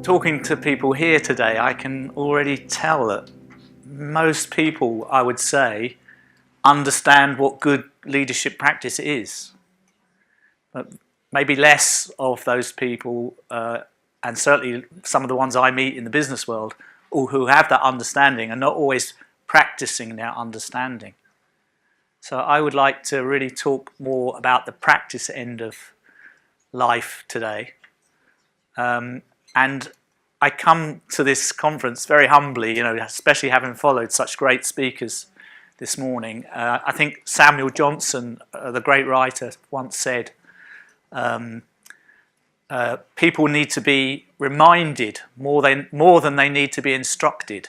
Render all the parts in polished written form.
talking to people here today, I can already tell that most people, I would say, understand what good leadership practice is. But maybe less of those people, and certainly some of the ones I meet in the business world, who have that understanding are not always practicing their understanding. So I would like to really talk more about the practice end of life today. And I come to this conference very humbly, especially having followed such great speakers this morning. I think Samuel Johnson, the great writer, once said, people need to be reminded more than they need to be instructed.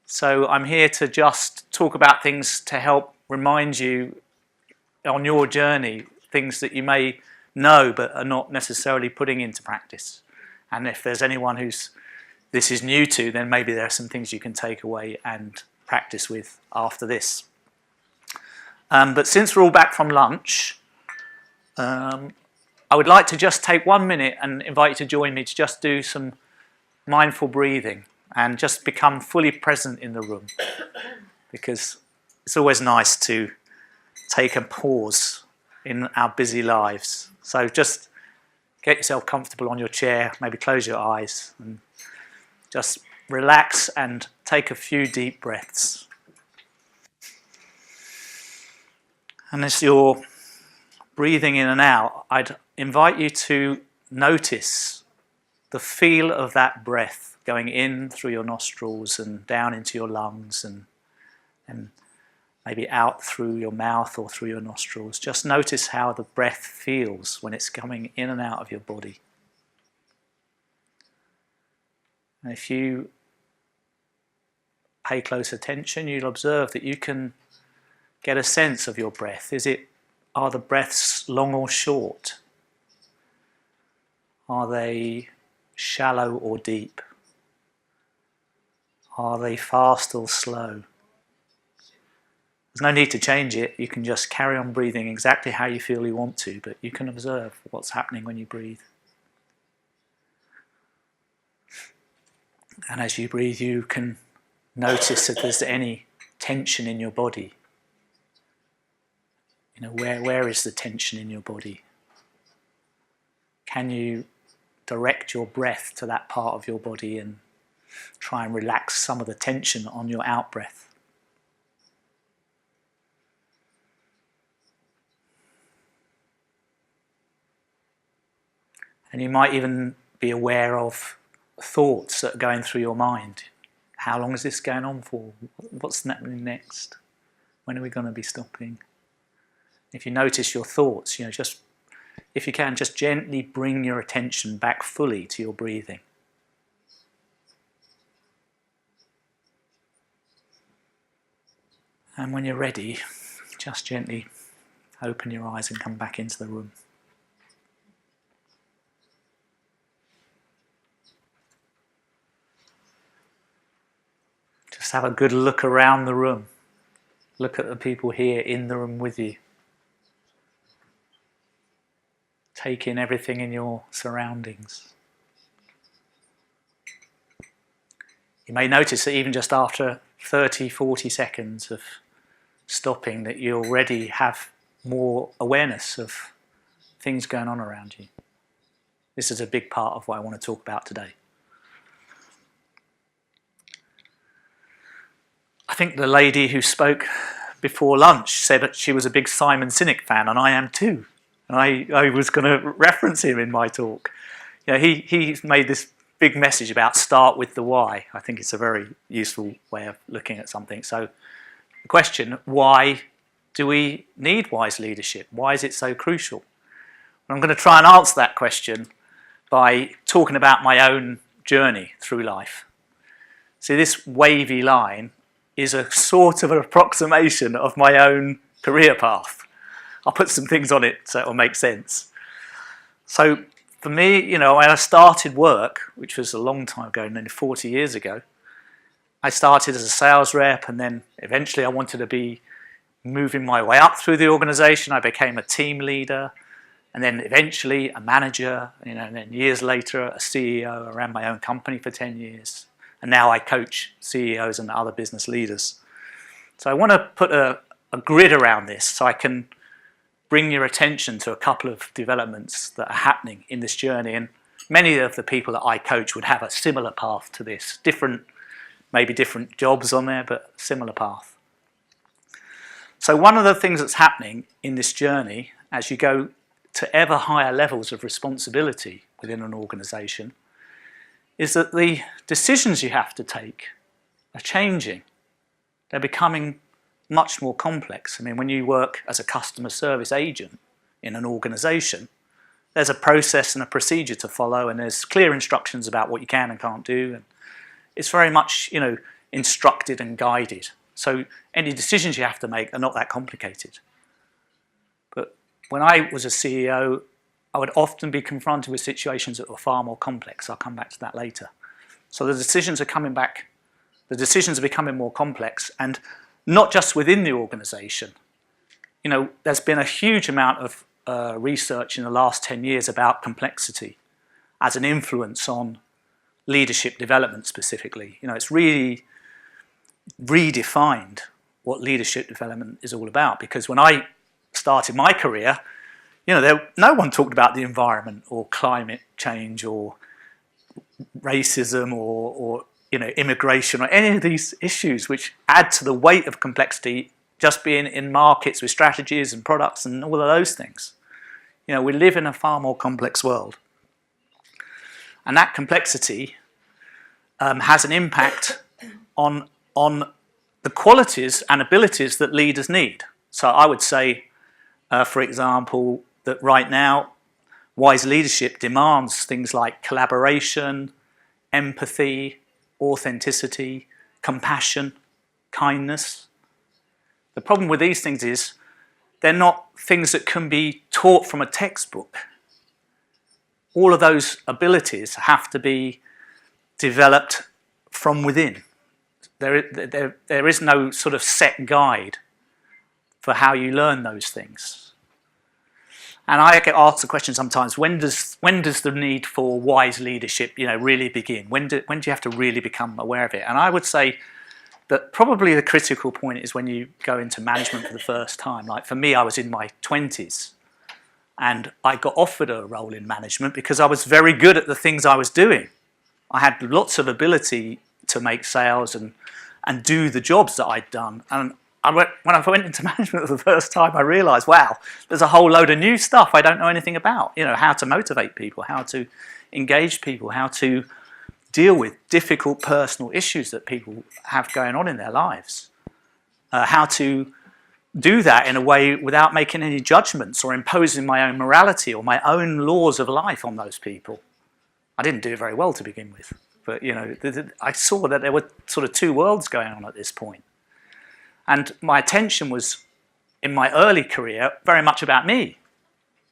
So I'm here to just talk about things to help remind you on your journey, things that you may know but are not necessarily putting into practice. And if there's anyone this is new to, then maybe there are some things you can take away and practice with after this. But since we're all back from lunch, I would like to just take 1 minute and invite you to join me to just do some mindful breathing and just become fully present in the room, because it's always nice to take a pause in our busy lives. So just get yourself comfortable on your chair, maybe close your eyes and just relax and take a few deep breaths. And as you're breathing in and out, I'd invite you to notice the feel of that breath going in through your nostrils and down into your lungs and maybe out through your mouth or through your nostrils. Just notice how the breath feels when it's coming in and out of your body. And if you pay close attention, you'll observe that you can get a sense of your breath. Are the breaths long or short? Are they shallow or deep? Are they fast or slow? There's no need to change it. You can just carry on breathing exactly how you feel you want to, but you can observe what's happening when you breathe. And as you breathe, you can notice if there's any tension in your body. Where is the tension in your body? Can you direct your breath to that part of your body and try and relax some of the tension on your out-breath? And you might even be aware of thoughts that are going through your mind. How long is this going on for? What's happening next? When are we going to be stopping? If you notice your thoughts, just, if you can, just gently bring your attention back fully to your breathing. And when you're ready, just gently open your eyes and come back into the room. Just have a good look around the room. Look at the people here in the room with you. Take in everything in your surroundings. You may notice that even just after 30, 40 seconds of stopping, that you already have more awareness of things going on around you. This is a big part of what I want to talk about today. I think the lady who spoke before lunch said that she was a big Simon Sinek fan, and I am too. And I was going to reference him in my talk. He made this big message about start with the why. I think it's a very useful way of looking at something. So the question, why do we need wise leadership? Why is it so crucial? And I'm going to try and answer that question by talking about my own journey through life. See, this wavy line is a sort of an approximation of my own career path. I'll put some things on it so it'll make sense. So for me, when I started work, which was a long time ago, nearly 40 years ago, I started as a sales rep, and then eventually I wanted to be moving my way up through the organisation. I became a team leader, and then eventually a manager, and then years later a CEO. I ran my own company for 10 years, and now I coach CEOs and other business leaders. So I want to put a grid around this so I can bring your attention to a couple of developments that are happening in this journey. And many of the people that I coach would have a similar path to this, maybe different jobs on there, but similar path. So one of the things that's happening in this journey as you go to ever higher levels of responsibility within an organisation is that the decisions you have to take are changing. They're becoming much more complex. I mean, when you work as a customer service agent in an organisation, there's a process and a procedure to follow, and there's clear instructions about what you can and can't do. And it's very much, instructed and guided. So any decisions you have to make are not that complicated. But when I was a CEO, I would often be confronted with situations that were far more complex. I'll come back to that later. So the decisions are becoming more complex, and not just within the organisation. There's been a huge amount of research in the last 10 years about complexity as an influence on leadership development specifically. It's really redefined what leadership development is all about, because when I started my career, no one talked about the environment or climate change or racism or immigration or any of these issues which add to the weight of complexity just being in markets with strategies and products and all of those things. We live in a far more complex world. And that complexity has an impact on the qualities and abilities that leaders need. So I would say, for example, that right now, wise leadership demands things like collaboration, empathy, authenticity, compassion, kindness. The problem with these things is they're not things that can be taught from a textbook. All of those abilities have to be developed from within. There is no sort of set guide for how you learn those things. And I get asked the question sometimes, when does the need for wise leadership, really begin? When do you have to really become aware of it? And I would say that probably the critical point is when you go into management for the first time. Like for me, I was in my 20s and I got offered a role in management because I was very good at the things I was doing. I had lots of ability to make sales and do the jobs that I'd done. And when I went into management for the first time, I realised, wow, there's a whole load of new stuff I don't know anything about. How to motivate people, how to engage people, how to deal with difficult personal issues that people have going on in their lives. How to do that in a way without making any judgments or imposing my own morality or my own laws of life on those people. I didn't do it very well to begin with, but I saw that there were sort of two worlds going on at this point. And my attention was, in my early career, very much about me.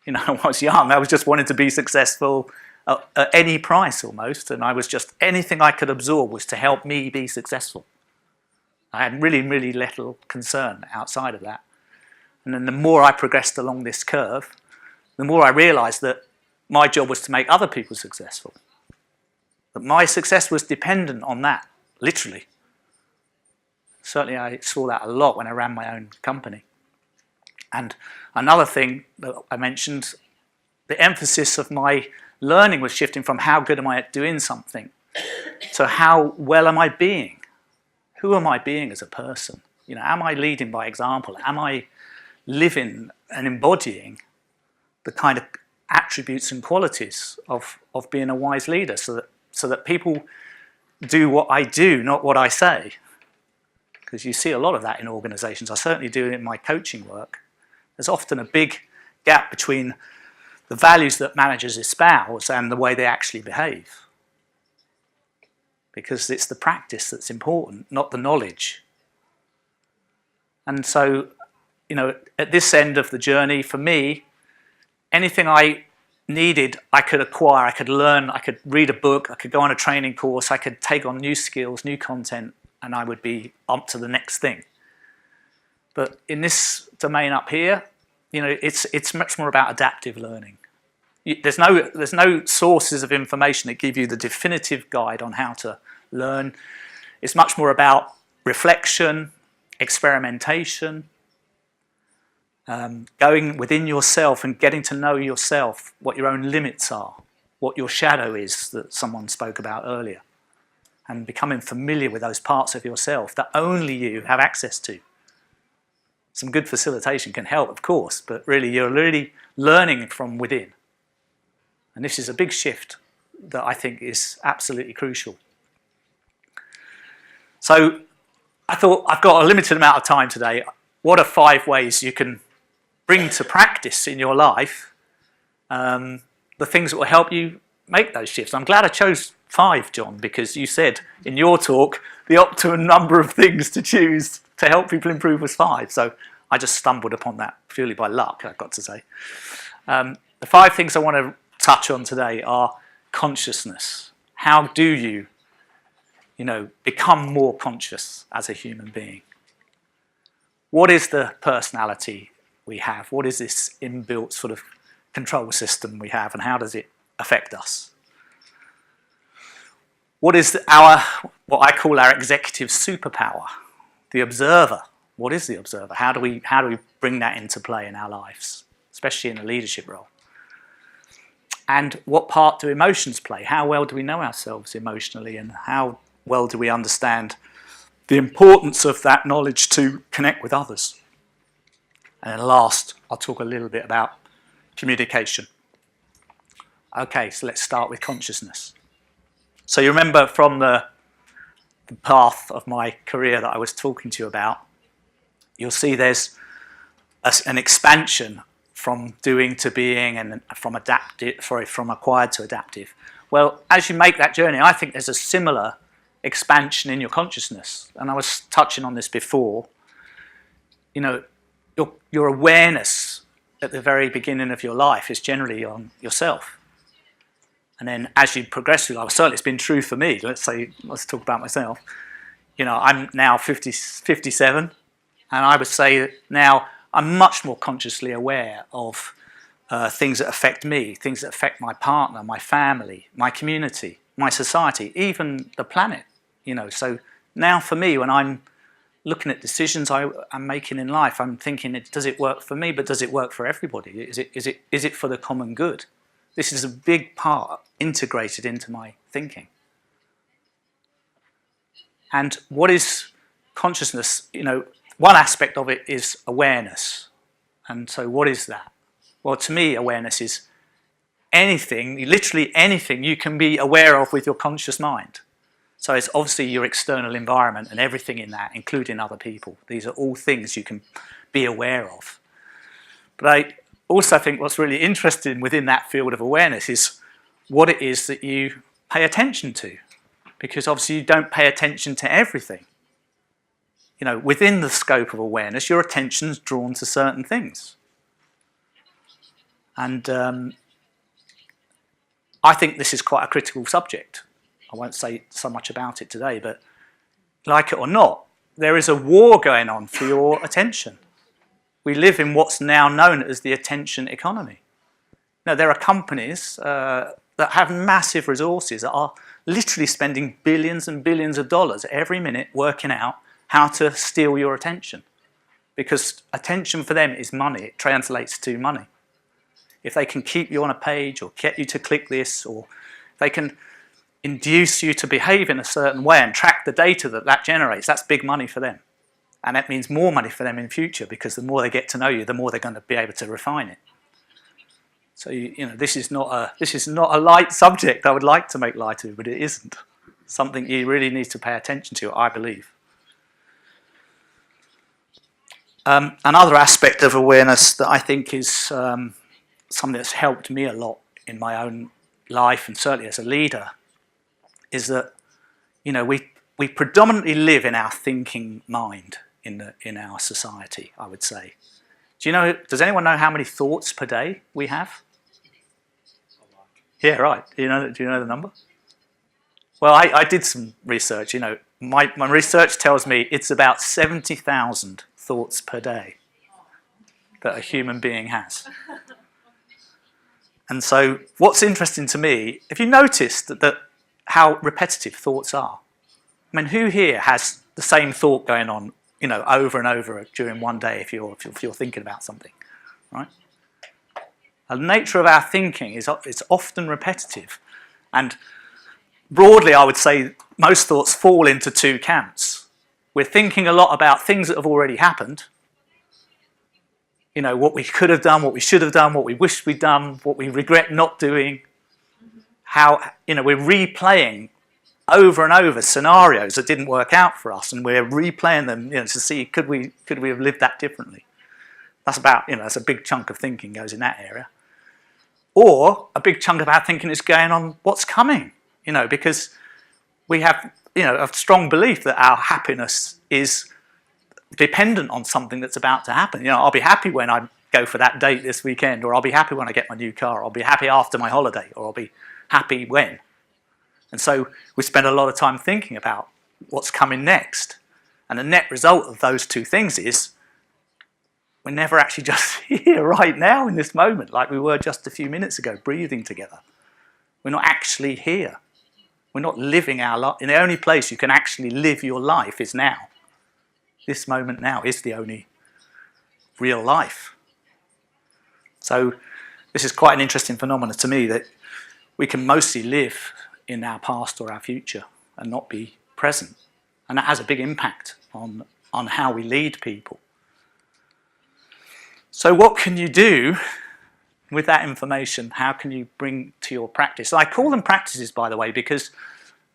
When I was young, I was just wanting to be successful at any price almost, and I was just, anything I could absorb was to help me be successful. I had really, really little concern outside of that. And then the more I progressed along this curve, the more I realised that my job was to make other people successful. That my success was dependent on that, literally. Certainly I saw that a lot when I ran my own company. And another thing that I mentioned, the emphasis of my learning was shifting from how good am I at doing something to how well am I being? Who am I being as a person? Am I leading by example? Am I living and embodying the kind of attributes and qualities of being a wise leader so that people do what I do, not what I say? Because you see a lot of that in organisations. I certainly do it in my coaching work. There's often a big gap between the values that managers espouse and the way they actually behave. Because it's the practice that's important, not the knowledge. And so, at this end of the journey, for me, anything I needed, I could acquire, I could learn, I could read a book, I could go on a training course, I could take on new skills, new content, and I would be up to the next thing. But in this domain up here, it's much more about adaptive learning. There's no sources of information that give you the definitive guide on how to learn. It's much more about reflection, experimentation, going within yourself and getting to know yourself, what your own limits are, what your shadow is that someone spoke about earlier, and becoming familiar with those parts of yourself that only you have access to. Some good facilitation can help, of course, but really you're really learning from within. And this is a big shift that I think is absolutely crucial. So I thought, I've got a limited amount of time today. What are 5 ways you can bring to practice in your life the things that will help you make those shifts? I'm glad I chose 5, John, because you said in your talk the optimum number of things to choose to help people improve was 5. So I just stumbled upon that purely by luck, I've got to say. The 5 things I want to touch on today are consciousness. How do you, become more conscious as a human being? What is the personality we have? What is this inbuilt sort of control system we have, and how does it affect us? What is what I call our executive superpower? The observer. What is the observer? How do we bring that into play in our lives, especially in a leadership role? And what part do emotions play? How well do we know ourselves emotionally, and how well do we understand the importance of that knowledge to connect with others? And then last, I'll talk a little bit about communication. Okay, so let's start with consciousness. So you remember from the path of my career that I was talking to you about, you'll see there's an expansion from doing to being, and from acquired to adaptive. Well, as you make that journey, I think there's a similar expansion in your consciousness. And I was touching on this before. Your awareness at the very beginning of your life is generally on yourself. And then as you progress through life, certainly it's been true for me. Let's talk about myself. I'm now 57, and I would say that now I'm much more consciously aware of things that affect me, things that affect my partner, my family, my community, my society, even the planet. So now for me, when I'm looking at decisions I'm making in life, I'm thinking, does it work for me, but does it work for everybody? Is it for the common good? This is a big part integrated into my thinking. And what is consciousness? One aspect of it is awareness. And so what is that? Well, to me, awareness is anything, literally anything you can be aware of with your conscious mind. So it's obviously your external environment and everything in that, including other people. These are all things you can be aware of. But I also think what's really interesting within that field of awareness is what it is that you pay attention to. Because obviously you don't pay attention to everything. Within the scope of awareness, your attention's drawn to certain things. And I think this is quite a critical subject. I won't say so much about it today, but like it or not, there is a war going on for your attention. We live in what's now known as the attention economy. Now, there are companies that have massive resources that are literally spending billions and billions of dollars every minute working out how to steal your attention. Because attention for them is money. It translates to money. If they can keep you on a page or get you to click this, or they can induce you to behave in a certain way and track the data that generates, that's big money for them. And that means more money for them in future, because the more they get to know you, the more they're going to be able to refine it. So this is not a light subject I would like to make light of, but it isn't. Something you really need to pay attention to, I believe. Another aspect of awareness that I think is something that's helped me a lot in my own life, and certainly as a leader, is that we predominantly live in our thinking mind in our society, I would say. Does anyone know how many thoughts per day we have? Yeah, right. Do you know the number? Well, I did some research. My research tells me it's about 70,000 thoughts per day. that a human being has. And so what's interesting to me, if you notice that how repetitive thoughts are. I mean, who here has the same thought going on, you know, over and over during one day if you're thinking about something, right? The nature of our thinking is it's often repetitive. And broadly, I would say most thoughts fall into two camps. We're thinking a lot about things that have already happened. You know, what we could have done, what we should have done, what we wish we'd done, what we regret not doing. How, you know, we're replaying over and over scenarios that didn't work out for us, and we're replaying them, you know, to see could we have lived that differently. That's about, you know, that's a big chunk of thinking goes in that area. Or a big chunk of our thinking is going on what's coming, you know, because we have, you know, a strong belief that our happiness is dependent on something that's about to happen. You know, I'll be happy when I go for that date this weekend, or I'll be happy when I get my new car, or I'll be happy after my holiday, or I'll be happy when. And so we spend a lot of time thinking about what's coming next. And the net result of those two things is we're never actually just here right now in this moment like we were just a few minutes ago, breathing together. We're not actually here. We're not living our life. And the only place you can actually live your life is now. This moment now is the only real life. So this is quite an interesting phenomenon to me, that we can mostly live in our past or our future and not be present. And that has a big impact on how we lead people. So what can you do with that information? How can you bring to your practice? I call them practices, by the way, because,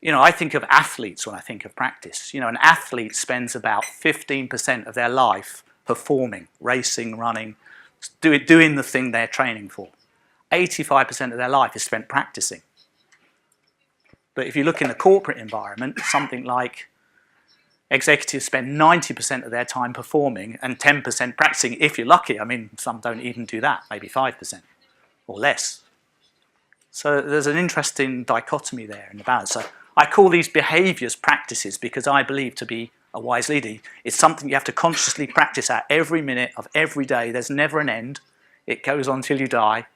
you know, I think of athletes when I think of practice. You know, an athlete spends about 15% of their life performing, racing, running, doing the thing they're training for. 85% of their life is spent practicing. But if you look in the corporate environment, something like executives spend 90% of their time performing and 10% practicing, if you're lucky. I mean, some don't even do that, maybe 5% or less. So there's an interesting dichotomy there in the balance. So I call these behaviours practices because I believe to be a wise leader, it's something you have to consciously practice at every minute of every day. There's never an end. It goes on till you die.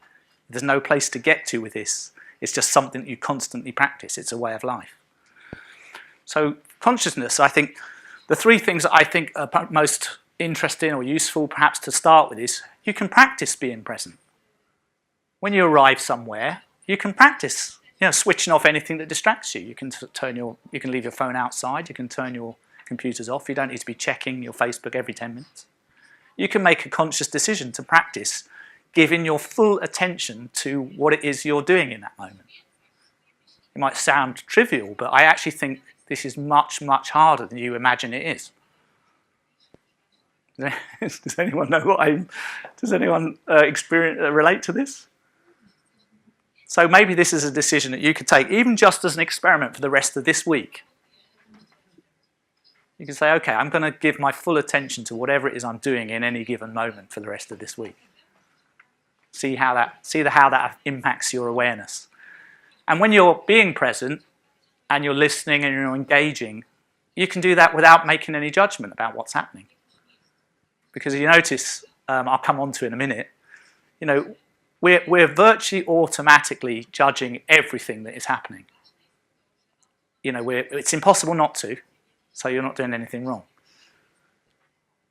There's no place to get to with this. It's just something that you constantly practice. It's a way of life. So consciousness, I think, the three things that I think are most interesting or useful perhaps to start with is you can practice being present. When you arrive somewhere, you can practice, you know, switching off anything that distracts you. You can leave your phone outside, you can turn your computers off. You don't need to be checking your Facebook every 10 minutes. You can make a conscious decision to practice giving your full attention to what it is you're doing in that moment. It might sound trivial, but I actually think this is much, much harder than you imagine it is. Does anyone know what does anyone relate to this? So maybe this is a decision that you could take, even just as an experiment for the rest of this week. You can say, okay, I'm going to give my full attention to whatever it is I'm doing in any given moment for the rest of this week. See how that impacts your awareness. And when you're being present and you're listening and you're engaging, you can do that without making any judgment about what's happening. Because you notice, I'll come on to in a minute, you know, we're virtually automatically judging everything that is happening. You know, it's impossible not to, so you're not doing anything wrong.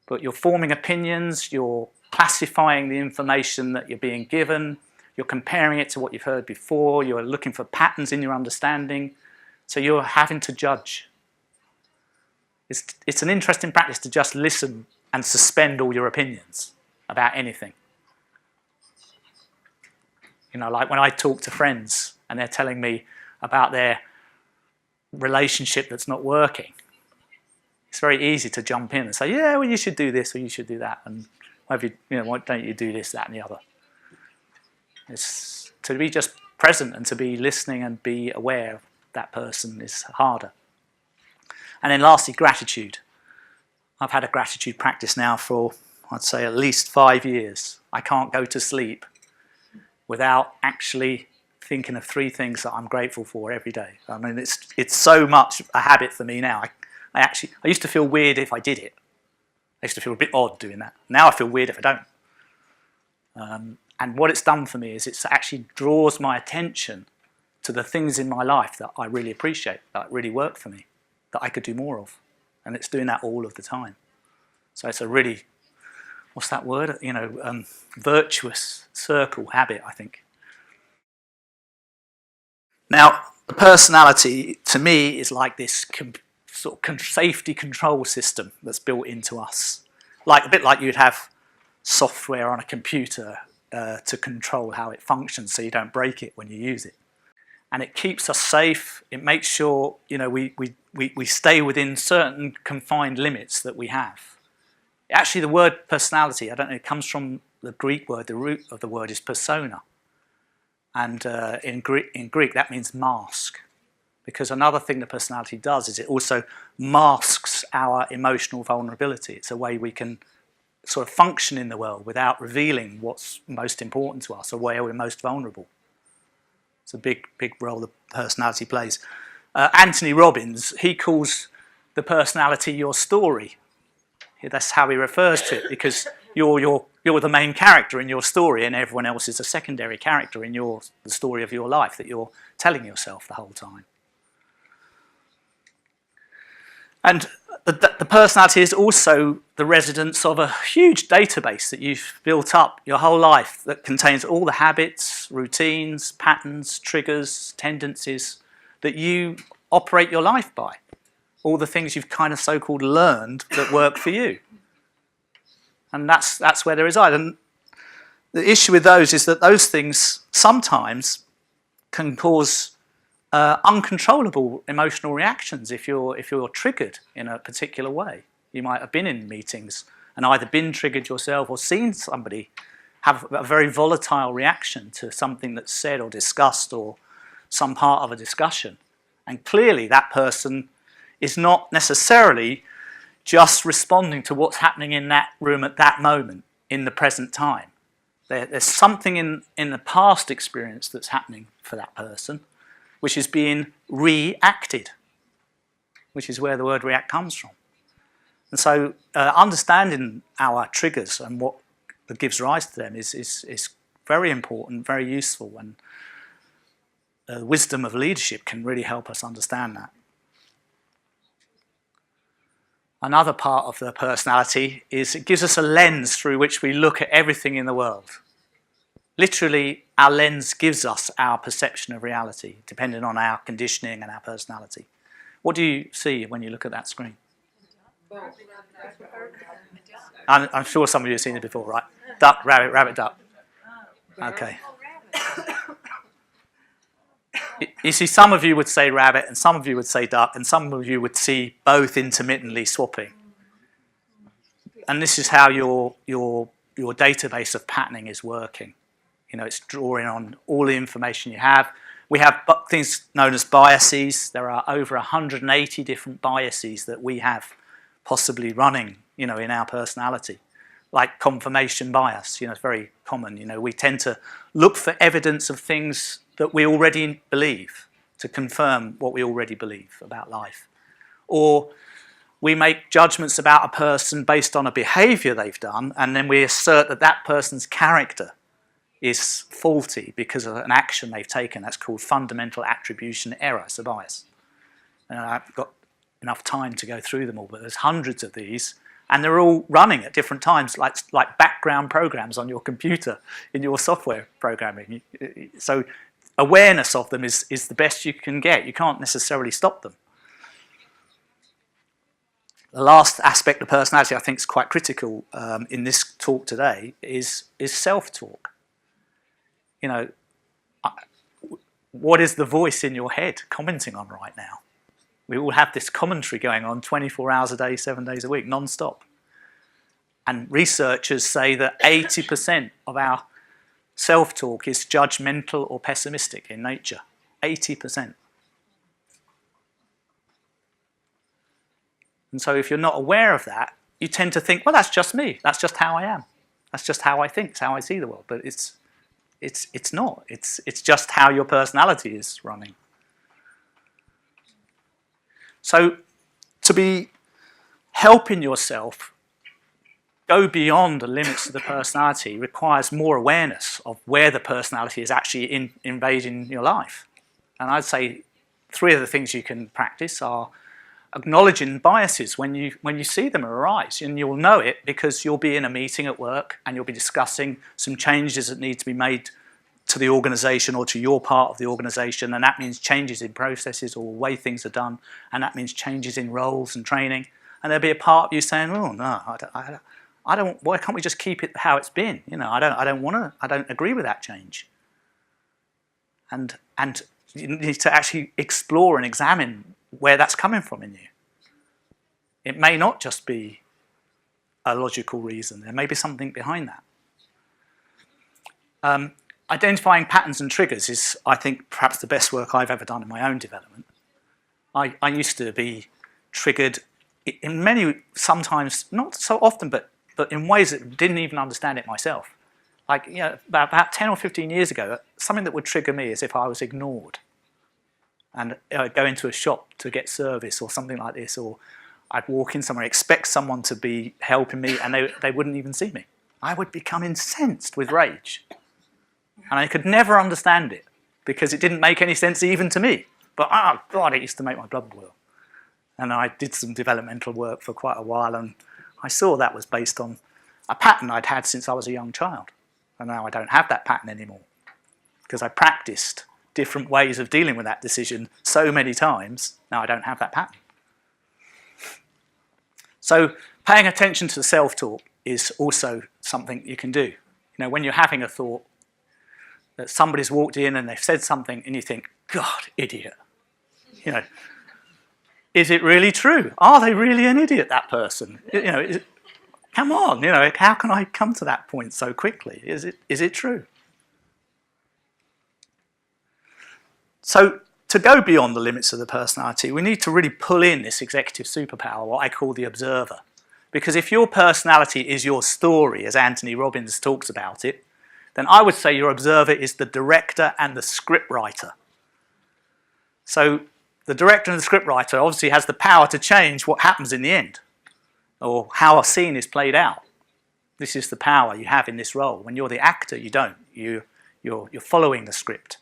But you're forming opinions, you're classifying the information that you're being given, you're comparing it to what you've heard before, you're looking for patterns in your understanding, so you're having to judge. It's an interesting practice to just listen and suspend all your opinions about anything. You know, like when I talk to friends and they're telling me about their relationship that's not working, it's very easy to jump in and say, yeah, well, you should do this or you should do that, and why don't you do this, that, and the other? It's to be just present and to be listening and be aware of that person is harder. And then lastly, gratitude. I've had a gratitude practice now for, I'd say, at least 5 years. I can't go to sleep without actually thinking of 3 things that I'm grateful for every day. I mean, it's so much a habit for me now. I used to feel weird if I did it. I used to feel a bit odd doing that. Now I feel weird if I don't. And what it's done for me is it actually draws my attention to the things in my life that I really appreciate, that really work for me, that I could do more of. And it's doing that all of the time. So it's a really, what's that word? Virtuous circle habit, I think. Now, the personality, to me, is like this sort of safety control system that's built into us. A bit like you'd have software on a computer to control how it functions so you don't break it when you use it. And it keeps us safe. It makes sure we stay within certain confined limits that we have. Actually, the word personality, I don't know, it comes from the Greek word. The root of the word is persona. And in Greek, that means mask. Because another thing that personality does is it also masks our emotional vulnerability. It's a way we can sort of function in the world without revealing what's most important to us or where we're most vulnerable. It's a big role the personality plays. Anthony Robbins, he calls the personality your story. That's how he refers to it, because you're the main character in your story and everyone else is a secondary character in the story of your life that you're telling yourself the whole time. And the personality is also the residence of a huge database that you've built up your whole life that contains all the habits, routines, patterns, triggers, tendencies that you operate your life by. All the things you've kind of so-called learned that work for you. And that's where they reside. And the issue with those is that those things sometimes can cause uncontrollable emotional reactions if you're triggered in a particular way. You might have been in meetings and either been triggered yourself or seen somebody have a very volatile reaction to something that's said or discussed or some part of a discussion. And clearly that person is not necessarily just responding to what's happening in that room at that moment, in the present time. There's something in the past experience that's happening for that person, which is being reacted, which is where the word react comes from. And so understanding our triggers and what gives rise to them is very important, very useful, and the wisdom of leadership can really help us understand that. Another part of the personality is it gives us a lens through which we look at everything in the world. Literally, our lens gives us our perception of reality, depending on our conditioning and our personality. What do you see when you look at that screen? I'm sure some of you have seen it before, right? Duck, rabbit, rabbit, duck. Okay. You see, some of you would say rabbit, and some of you would say duck, and some of you would see both intermittently swapping. And this is how your database of patterning is working. You know, it's drawing on all the information you have. We have things known as biases. There are over 180 different biases that we have possibly running, you know, in our personality. Like confirmation bias, you know, it's very common. You know, we tend to look for evidence of things that we already believe to confirm what we already believe about life. Or we make judgments about a person based on a behavior they've done, and then we assert that that person's character is faulty because of an action they've taken. That's called fundamental attribution error. It's a bias. And I've got enough time to go through them all, but there's hundreds of these, and they're all running at different times, like background programs on your computer in your software programming. So awareness of them is the best you can get. You can't necessarily stop them. The last aspect of personality I think is quite critical in this talk today is self-talk. You know, what is the voice in your head commenting on right now? We all have this commentary going on 24 hours a day, 7 days a week, non-stop. And researchers say that 80% of our self-talk is judgmental or pessimistic in nature. 80%. And so if you're not aware of that, you tend to think, well, that's just me. That's just how I am. That's just how I think. It's how I see the world. But it's not. It's just how your personality is running. So to be helping yourself go beyond the limits of the personality requires more awareness of where the personality is actually invading your life. And I'd say 3 of the things you can practice are acknowledging biases when you see them arise, and you'll know it because you'll be in a meeting at work and you'll be discussing some changes that need to be made to the organisation or to your part of the organisation, and that means changes in processes or the way things are done, and that means changes in roles and training. And there'll be a part of you saying, "Oh no, I don't. Why can't we just keep it how it's been? You know, I don't agree with that change." And you need to actually explore and examine where that's coming from in you. It may not just be a logical reason. There may be something behind that. Identifying patterns and triggers is, I think, perhaps the best work I've ever done in my own development. I used to be triggered in many, sometimes, not so often, but in ways that didn't even understand it myself. Like, you know, about 10 or 15 years ago, something that would trigger me is if I was ignored. And I'd go into a shop to get service or something like this, or I'd walk in somewhere, expect someone to be helping me, and they wouldn't even see me. I would become incensed with rage. And I could never understand it, because it didn't make any sense even to me. But, oh God, it used to make my blood boil. And I did some developmental work for quite a while, and I saw that was based on a pattern I'd had since I was a young child. And now I don't have that pattern anymore, because I practiced different ways of dealing with that decision so many times. Now I don't have that pattern. So paying attention to self-talk is also something you can do. You know, when you're having a thought that somebody's walked in and they've said something and you think, God, idiot. You know, is it really true? Are they really an idiot, that person? You know, come on, you know, how can I come to that point so quickly? Is it true? So to go beyond the limits of the personality, we need to really pull in this executive superpower, what I call the observer. Because if your personality is your story, as Anthony Robbins talks about it, then I would say your observer is the director and the scriptwriter. So the director and the scriptwriter obviously has the power to change what happens in the end, or how a scene is played out. This is the power you have in this role. When you're the actor, you don't. You're following the script.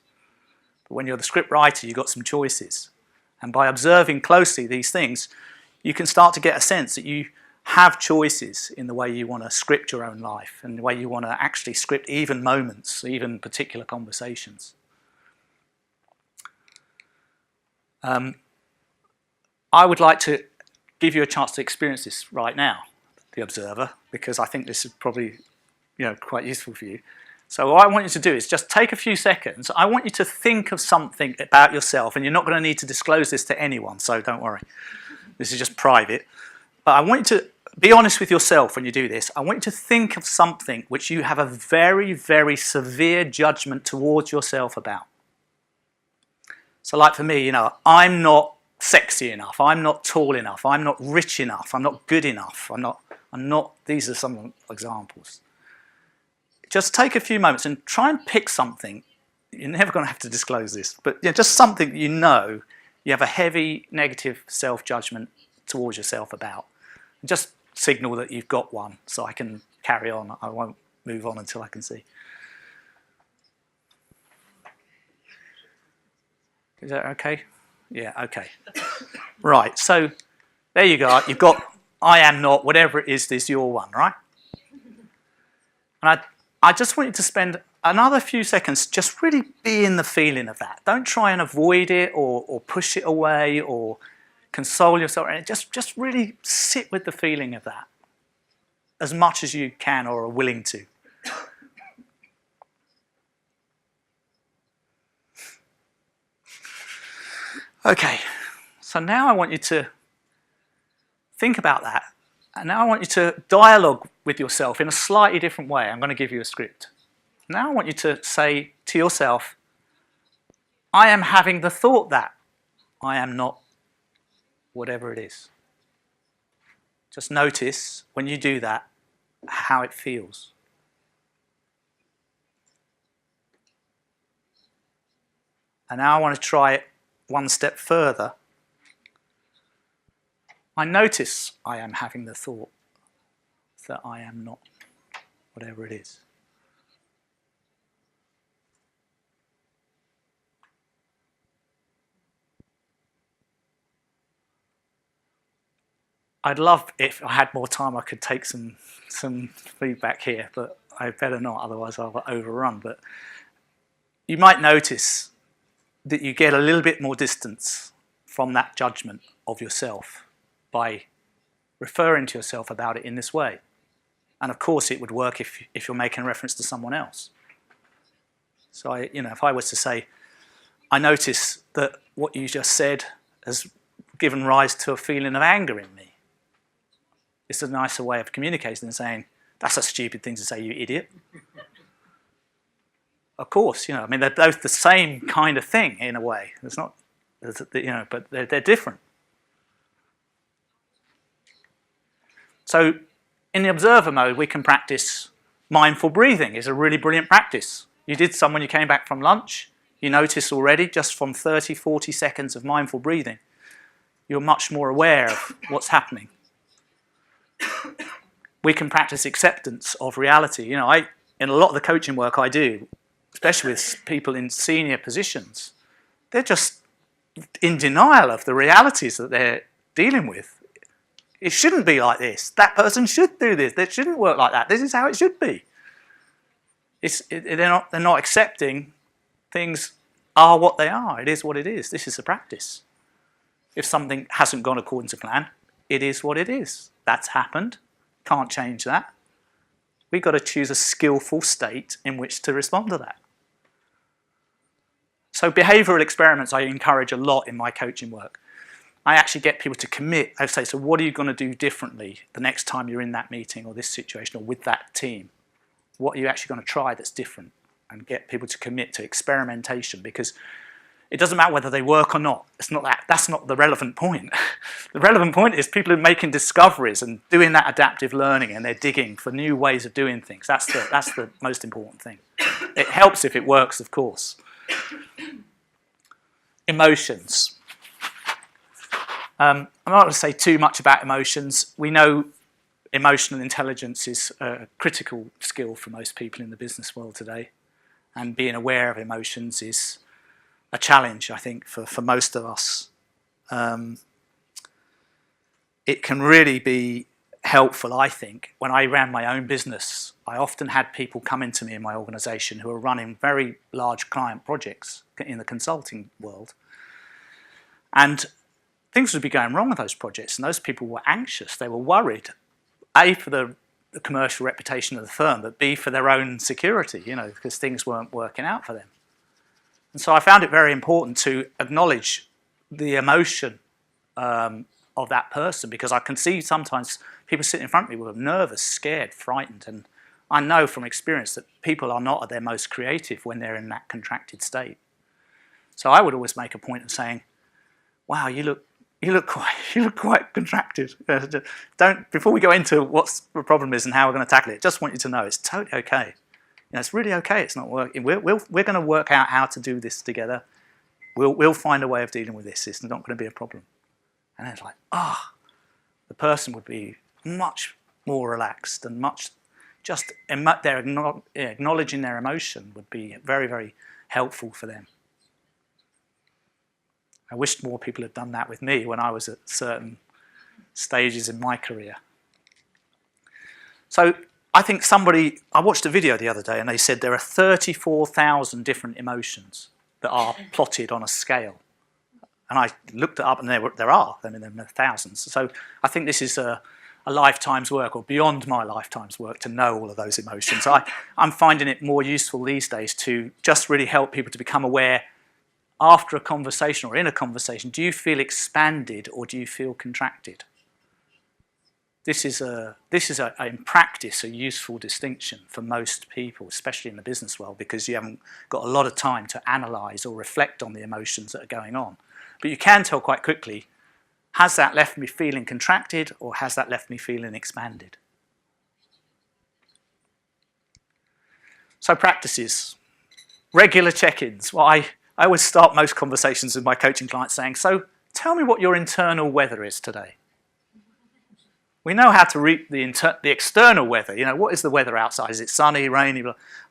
But when you're the scriptwriter, you've got some choices. And by observing closely these things, you can start to get a sense that you have choices in the way you want to script your own life and the way you want to actually script even moments, even particular conversations. I would like to give you a chance to experience this right now, the observer, because I think this is probably, you know, quite useful for you. So what I want you to do is just take a few seconds. I want you to think of something about yourself, and you're not going to need to disclose this to anyone, so don't worry. This is just private. But I want you to be honest with yourself when you do this. I want you to think of something which you have a very, very severe judgment towards yourself about. So like for me, you know, I'm not sexy enough, I'm not tall enough, I'm not rich enough, I'm not good enough, I'm not, these are some examples. Just take a few moments and try and pick something. You're never going to have to disclose this, but you know, just something you know you have a heavy negative self-judgment towards yourself about. Just signal that you've got one so I can carry on. I won't move on until I can see. Is that okay? Yeah, okay. Right, so there you go. You've got I am not, whatever it is your one, right? And I just want you to spend another few seconds just really be in the feeling of that. Don't try and avoid it or push it away or console yourself. Just really sit with the feeling of that as much as you can or are willing to. Okay, so now I want you to think about that, and now I want you to dialogue with yourself in a slightly different way. I'm going to give you a script. Now I want you to say to yourself, I am having the thought that I am not whatever it is. Just notice when you do that how it feels. And now I want to try it one step further. I notice I am having the thought that I am not, whatever it is. I'd love, if I had more time, I could take some feedback here, but I better not, otherwise I'll overrun. But you might notice that you get a little bit more distance from that judgment of yourself by referring to yourself about it in this way. And of course it would work if you're making reference to someone else. So if I was to say, I notice that what you just said has given rise to a feeling of anger in me. It's a nicer way of communicating than saying, that's a stupid thing to say, you idiot. Of course, I mean, they're both the same kind of thing in a way. It's not, but they're different. So in the observer mode, we can practice mindful breathing. It's a really brilliant practice. You did some when you came back from lunch. You notice already, just from 30, 40 seconds of mindful breathing, you're much more aware of what's happening. We can practice acceptance of reality. In a lot of the coaching work I do, especially with people in senior positions, they're just in denial of the realities that they're dealing with. It shouldn't be like this. That person should do this. It shouldn't work like that. This is how it should be. They're not accepting things are what they are. It is what it is. This is a practice. If something hasn't gone according to plan, it is what it is. That's happened. Can't change that. We've got to choose a skillful state in which to respond to that. So behavioural experiments I encourage a lot in my coaching work. I actually get people to commit. I say, so what are you going to do differently the next time you're in that meeting or this situation or with that team? What are you actually going to try that's different? And get people to commit to experimentation, because it doesn't matter whether they work or not. That's not the relevant point. The relevant point is people are making discoveries and doing that adaptive learning, and they're digging for new ways of doing things. That's the most important thing. It helps if it works, of course. Emotions. I'm not going to say too much about emotions. We know emotional intelligence is a critical skill for most people in the business world today, and being aware of emotions is a challenge, I think, for most of us. It can really be helpful, I think. When I ran my own business, I often had people come into me in my organisation who are running very large client projects in the consulting world. And things would be going wrong with those projects, and those people were anxious. They were worried, A, for the commercial reputation of the firm, but B, for their own security, because things weren't working out for them. And so I found it very important to acknowledge the emotion of that person, because I can see sometimes people sitting in front of me were nervous, scared, frightened, and I know from experience that people are not at their most creative when they're in that contracted state. So I would always make a point of saying, wow, you look quite contracted. Before we go into what the problem is and how we're going to tackle it, just want you to know it's totally okay. It's really okay. It's not working. We're going to work out how to do this together. We'll find a way of dealing with this. It's not going to be a problem. And it's like, the person would be much more relaxed and acknowledging their emotion would be very, very helpful for them. I wish more people had done that with me when I was at certain stages in my career. So I think I watched a video the other day and they said there are 34,000 different emotions that are plotted on a scale. And I looked it up and there are thousands. So I think this is a lifetime's work, or beyond my lifetime's work, to know all of those emotions. I'm finding it more useful these days to just really help people to become aware after a conversation or in a conversation. Do you feel expanded or do you feel contracted? This is in practice a useful distinction for most people, especially in the business world, because you haven't got a lot of time to analyse or reflect on the emotions that are going on. But you can tell quite quickly, has that left me feeling contracted or has that left me feeling expanded? So practices. Regular check-ins. Well, I always start most conversations with my coaching clients saying, so tell me what your internal weather is today. We know how to read the external weather. You know, what is the weather outside? Is it sunny, rainy?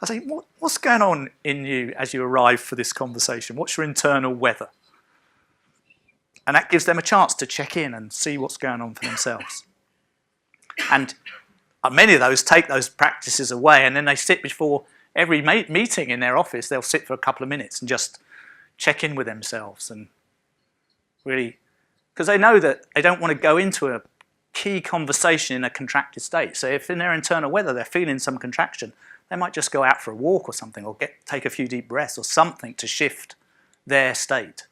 I say, what's going on in you as you arrive for this conversation? What's your internal weather? And that gives them a chance to check in and see what's going on for themselves. And many of those take those practices away, and then they sit before every meeting in their office. They'll sit for a couple of minutes and just check in with themselves, and really, because they know that they don't want to go into a key conversation in a contracted state. So if in their internal weather they're feeling some contraction, they might just go out for a walk or something, or take a few deep breaths or something to shift their state.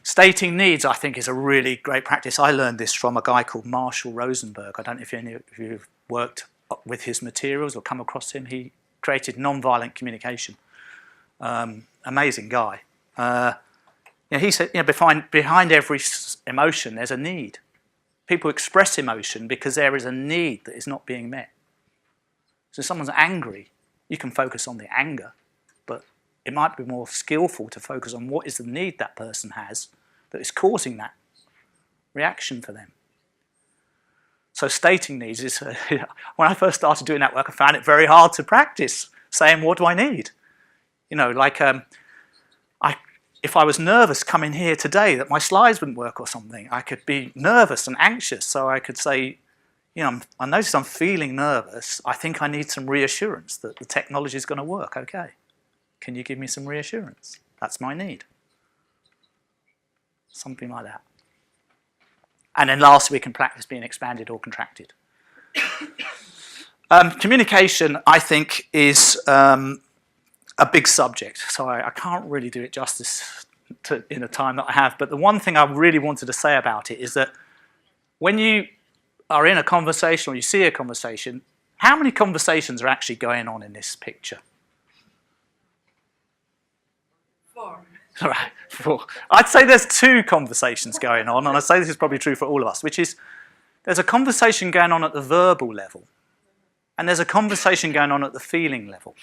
Stating needs, I think, is a really great practice. I learned this from a guy called Marshall Rosenberg. I don't know if any of you have worked with his materials or come across him. He created nonviolent communication. Amazing guy. He said, behind every emotion, there's a need. People express emotion because there is a need that is not being met. So if someone's angry, you can focus on the anger, but it might be more skillful to focus on what is the need that person has that is causing that reaction for them. So stating needs is, when I first started doing that work, I found it very hard to practice, saying, what do I need? You know, like if I was nervous coming here today that my slides wouldn't work or something, I could be nervous and anxious, so I could say, I notice I'm feeling nervous. I think I need some reassurance that the technology is going to work okay. Can you give me some reassurance? That's my need. Something like that. And then lastly, we can practice being expanded or contracted. Communication, I think, is a big subject, so I can't really do it justice in the time that I have. But the one thing I really wanted to say about it is that when you are in a conversation or you see a conversation, how many conversations are actually going on in this picture? 4. All right, 4. I'd say there's 2 conversations going on, and I'd say this is probably true for all of us, which is there's a conversation going on at the verbal level, and there's a conversation going on at the feeling level.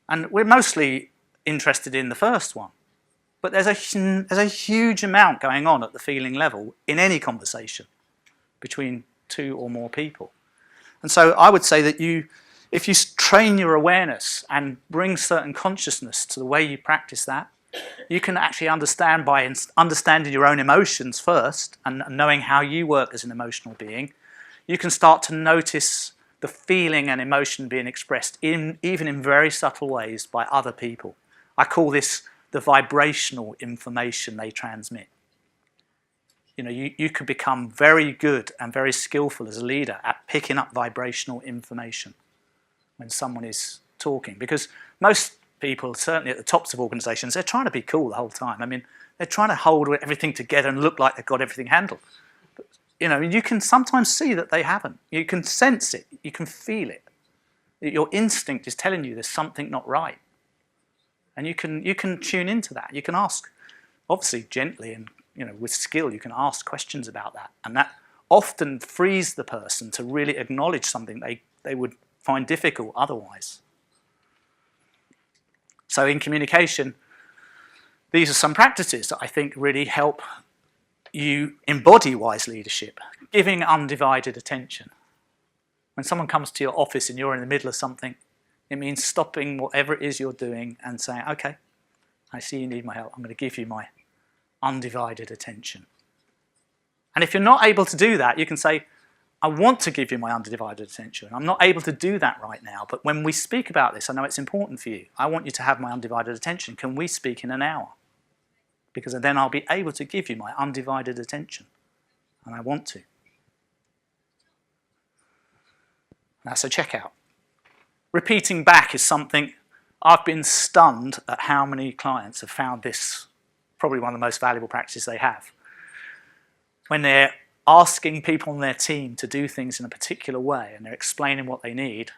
And we're mostly interested in the first one, but there's a huge amount going on at the feeling level in any conversation between 2 or more people. And so I would say that if you train your awareness and bring certain consciousness to the way you practice that, you can actually understand by understanding your own emotions first and knowing how you work as an emotional being, you can start to notice the feeling and emotion being expressed even in very subtle ways by other people. I call this the vibrational information they transmit. You could become very good and very skillful as a leader at picking up vibrational information when someone is talking, because most people, certainly at the tops of organizations, they're trying to be cool the whole time. I mean, they're trying to hold everything together and look like they've got everything handled. But, you can sometimes see that they haven't. You can sense it. You can feel it. Your instinct is telling you there's something not right. And you can tune into that. You can ask, obviously gently and with skill, you can ask questions about that. And that often frees the person to really acknowledge something they would find difficult otherwise. So in communication, these are some practices that I think really help you embody wise leadership, giving undivided attention. When someone comes to your office and you're in the middle of something, it means stopping whatever it is you're doing and saying, okay, I see you need my help. I'm going to give you my undivided attention. And if you're not able to do that, you can say, I want to give you my undivided attention. I'm not able to do that right now, but when we speak about this, I know it's important for you. I want you to have my undivided attention. Can we speak in an hour? Because then I'll be able to give you my undivided attention. And I want to. That's a checkout. Repeating back is something I've been stunned at how many clients have found this probably one of the most valuable practices they have. When they're asking people on their team to do things in a particular way and they're explaining what they need,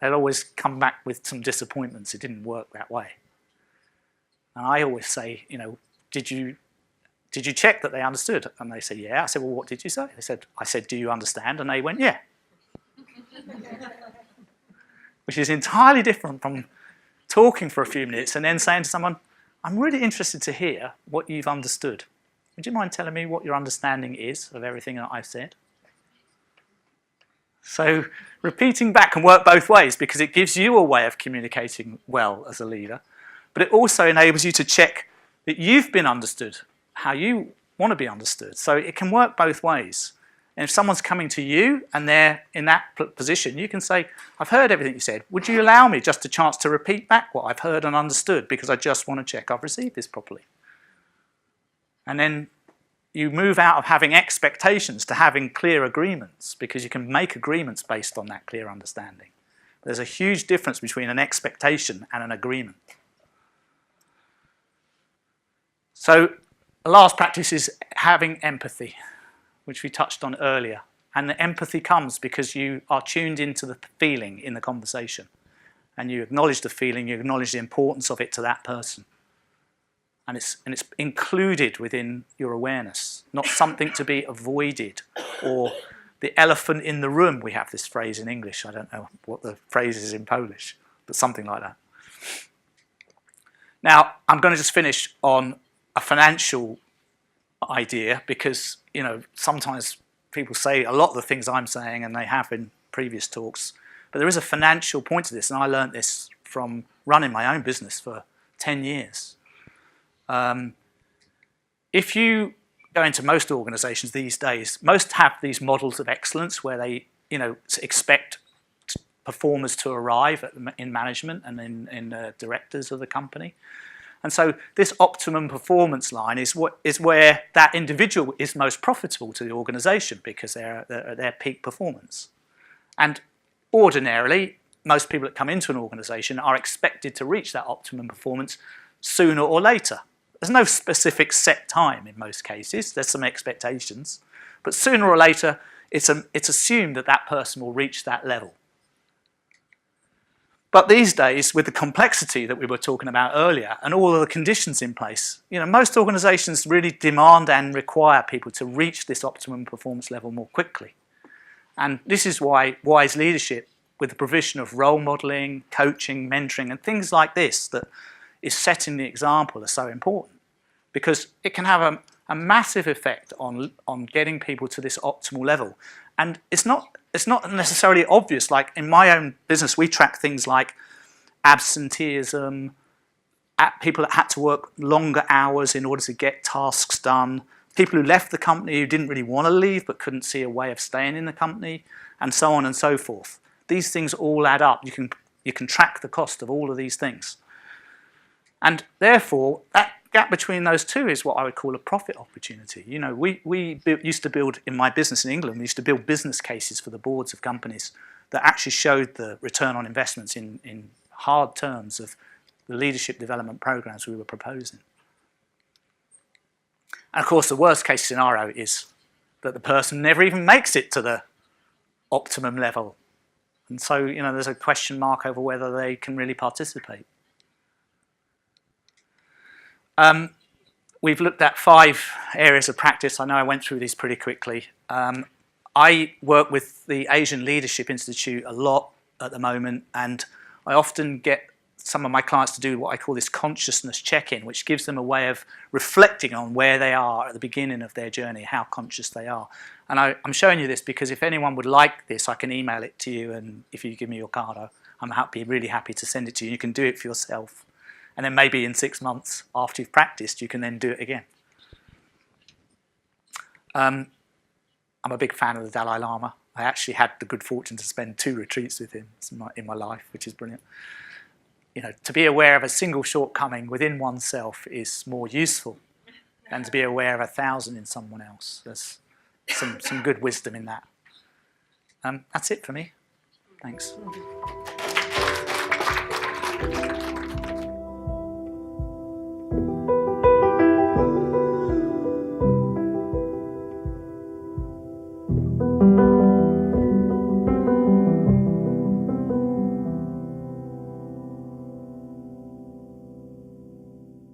they'll always come back with some disappointments. It didn't work that way. And I always say, did you check that they understood? And they say, yeah. I said, well, what did you say? They said, I said, do you understand? And they went, yeah. Which is entirely different from talking for a few minutes and then saying to someone, I'm really interested to hear what you've understood. Would you mind telling me what your understanding is of everything that I've said? So repeating back can work both ways because it gives you a way of communicating well as a leader, but it also enables you to check that you've been understood, how you want to be understood. So it can work both ways. And if someone's coming to you and they're in that position, you can say, I've heard everything you said. Would you allow me just a chance to repeat back what I've heard and understood because I just want to check I've received this properly? And then you move out of having expectations to having clear agreements because you can make agreements based on that clear understanding. There's a huge difference between an expectation and an agreement. So the last practice is having empathy, which we touched on earlier. And the empathy comes because you are tuned into the feeling in the conversation. And you acknowledge the feeling, you acknowledge the importance of it to that person. And it's included within your awareness, not something to be avoided, or the elephant in the room. We have this phrase in English. I don't know what the phrase is in Polish, but something like that. Now, I'm going to just finish on a financial idea because, you know, sometimes people say a lot of the things I'm saying, and they have in previous talks, but there is a financial point to this, and I learned this from running my own business for 10 years. If you go into most organizations these days, most have these models of excellence where they, you know, expect performers to arrive in management and in directors of the company. And so this optimum performance line is where that individual is most profitable to the organization because they're at their peak performance. And ordinarily, most people that come into an organization are expected to reach that optimum performance sooner or later. There's no specific set time in most cases. There's some expectations. But sooner or later, it's assumed that that person will reach that level. But these days, with the complexity that we were talking about earlier and all of the conditions in place, you know, most organizations really demand and require people to reach this optimum performance level more quickly. And this is why wise leadership, with the provision of role modeling, coaching, mentoring, and things like this that is setting the example, are so important. Because it can have a massive effect on getting people to this optimal level. And it's not necessarily obvious. Like in my own business, we track things like absenteeism, people that had to work longer hours in order to get tasks done, people who left the company who didn't really want to leave but couldn't see a way of staying in the company, and so on and so forth. These things all add up. You can track the cost of all of these things. And therefore, that gap between those two is what I would call a profit opportunity. You know, we used to build, in my business in England, we used to build business cases for the boards of companies that actually showed the return on investments in hard terms of the leadership development programs we were proposing. And of course, the worst case scenario is that the person never even makes it to the optimum level. And so, you know, there's a question mark over whether they can really participate. We've looked at 5 areas of practice. I know I went through these pretty quickly. I work with the Asian Leadership Institute a lot at the moment, and I often get some of my clients to do what I call this consciousness check-in, which gives them a way of reflecting on where they are at the beginning of their journey, how conscious they are. And I'm showing you this because if anyone would like this, I can email it to you, and if you give me your card, I'm really happy to send it to you. You can do it for yourself. And then maybe in 6 months after you've practiced, you can then do it again. I'm a big fan of the Dalai Lama. I actually had the good fortune to spend 2 retreats with him in my life, which is brilliant. You know, to be aware of a single shortcoming within oneself is more useful than to be aware of 1,000 in someone else. There's some good wisdom in that. That's it for me. Thanks.